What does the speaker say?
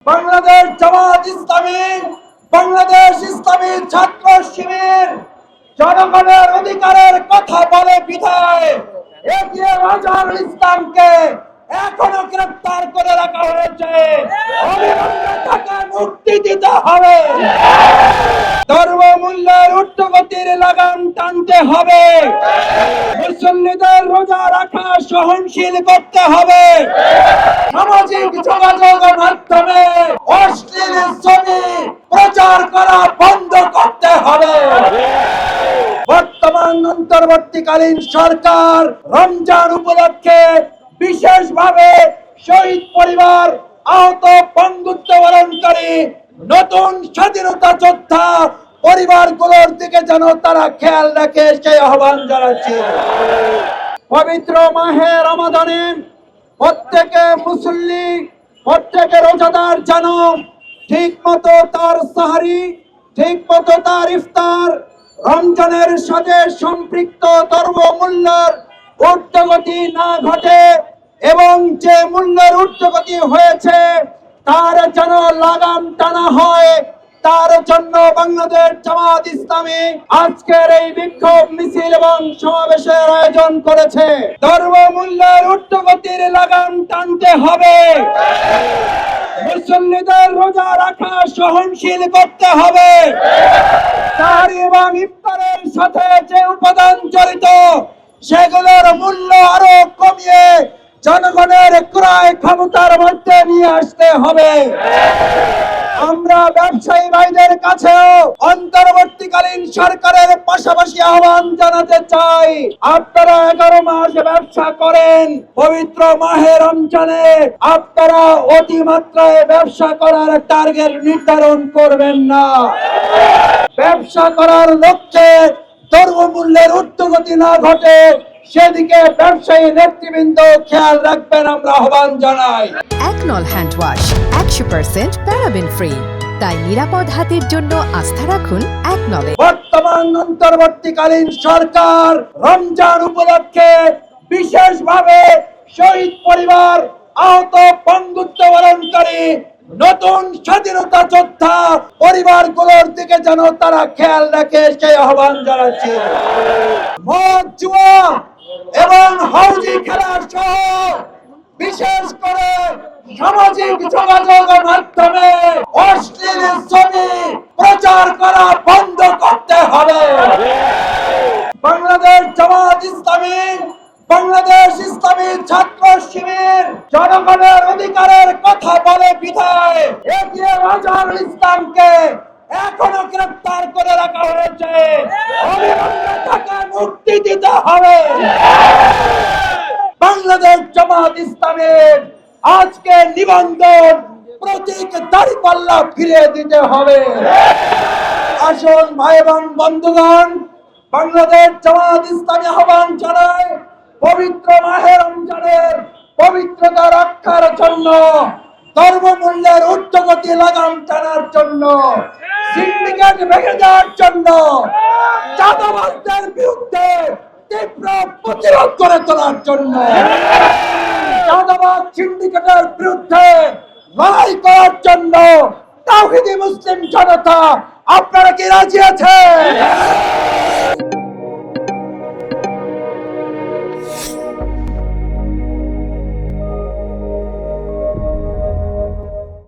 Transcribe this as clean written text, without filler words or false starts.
বাংলাদেশ জামাত ইসলামী, বাংলাদেশ ইসলামী ছাত্র শিবির জনগণের অধিকারের কথা বলে বিধায় এটিএম আজহারুল ইসলামকে এখনো গ্রেফতার করে রাখা হয়েছে। অবিলম্বে তাকে মুক্তি দিতে হবে। দ্রব্যমূল্যের ঊর্ধ্বগতির লাগাম টানতে হবে। মুসল্লিদের রোজা রাখা সহনশীল করতে হবে। সামাজিক যোগাযোগ মাধ্যমে অশ্লীল ছবি প্রচার করা বন্ধ করতে হবে। বর্তমান অন্তর্বর্তীকালীন সরকার রমজান উপলক্ষে বিশেষভাবে শহীদ পরিবার, আহত বন্ধুত্ব বরণকারী নতুন স্বাধীনতা যোদ্ধা পরিবারগুলোর দিকে যেন তারা খেয়াল রাখে সেই আহ্বান জানাচ্ছি। পবিত্র মাহে রমাদানে প্রত্যেকে মুসল্লি, প্রত্যেকে রোজাদার যেন ঠিক মতো তার সাহারি, ঠিক মতো তার ইফতার রমজানের সাথে সম্পৃক্ত দ্রব্যমূল্যের ঊর্ধ্বগতি না ঘটে এবং যে মূল্যের ঊর্ধ্বগতি হয়েছে তার যেন লাগাম টানা হয়। তার জন্য বাংলাদেশ জামাত ইসলামী আজকের এই বিক্ষোভ মিছিল এবং সমাবেশের আয়োজন করেছে। দ্রব্যমূল্যের ঊর্ধ্বগতির লাগাম টানতে হবে। মুসল্লিদের রোজা রাখা সহনশীল করতে হবে। সাহরি এবং ইফতারের সাথে যে উপাদান জড়িত সেগুলোর মূল্য আরো কমিয়ে জনগণের ক্রয় ক্ষমতার মধ্যে নিয়ে আসতে হবে। আমরা ব্যবসায়ী ভাইদের কাছেও অন্তর্বর্তীকালীন সরকারের পাশাপাশি আহ্বান জানাতে চাই, আপনারা 11 মাস ব্যবসা করেন, পবিত্র মাহে রমজানে আপনারা অতিমাত্রায় ব্যবসা করার টার্গেট নির্ধারণ করবেন না। ব্যবসা করার লক্ষ্যে দ্রব্যমূল্যের ঊর্ধ্বগতি না ঘটে সেদিকে ব্যবসায়ী নেতৃবৃন্দ খেয়াল রাখবেন, আমরা আহ্বান জানাই। একনল হ্যান্ড ওয়াশ 100% প্যারাবেন ফ্রি, তাই নিরাপদ হাতের জন্য আস্থা রাখুন একনলে। বর্তমান অন্তর্বর্তীকালীন সরকার রমজান উপলক্ষে বিশেষভাবে শহীদ পরিবার, আহত বন্ধুত্ব বরণকারী নতুন স্বাধীনতা যোদ্ধা পরিবারগুলোর দিকে যেন তারা খেয়াল রাখে সেই আহ্বান জানাচ্ছি। মদ, জুয়া এবং হাউজি খেলা সহ বিশেষ করে সামাজিক যোগাযোগ মাধ্যমে অশ্লীল ছবি প্রচার করা বন্ধ করতে হবে। বাংলাদেশ জামাত ইসলামী, বাংলাদেশ ইসলামী ছাত্র শিবির জনগণের অধিকারের কথা বলে বিধায় এটিএম আজহারুল ইসলামকে এখনো গ্রেফতার করে রাখা হয়েছে। অবিলম্বে তাকে মুক্তি দিতে হবে। বাংলাদেশ জামাত ইসলামের আজকে নিবন্ধন প্রতীক দাঁড়িপাল্লা ফিরিয়ে দিতে হবে। আসুন ভাই এবং বন্ধুগণ, বাংলাদেশ জামাত ইসলামী আহ্বান জানায় পবিত্র মাহে রমজানের পবিত্রতা রক্ষার জন্য, দ্রব্যমূল্যের ঊর্ধ্বগতি লাগাম টানার জন্য, সিন্ডিকেট ভেঙে দেওয়ার জন্য, চাঁদাবাজদের বিরুদ্ধে তীব্র প্রতিরোধ করে তোলার জন্য, চাঁদাবাজ সিন্ডিকেটের বিরুদ্ধে লড়াই করার জন্য তাওহীদি মুসলিম জনতা আপনারা কি রাজি আছেন?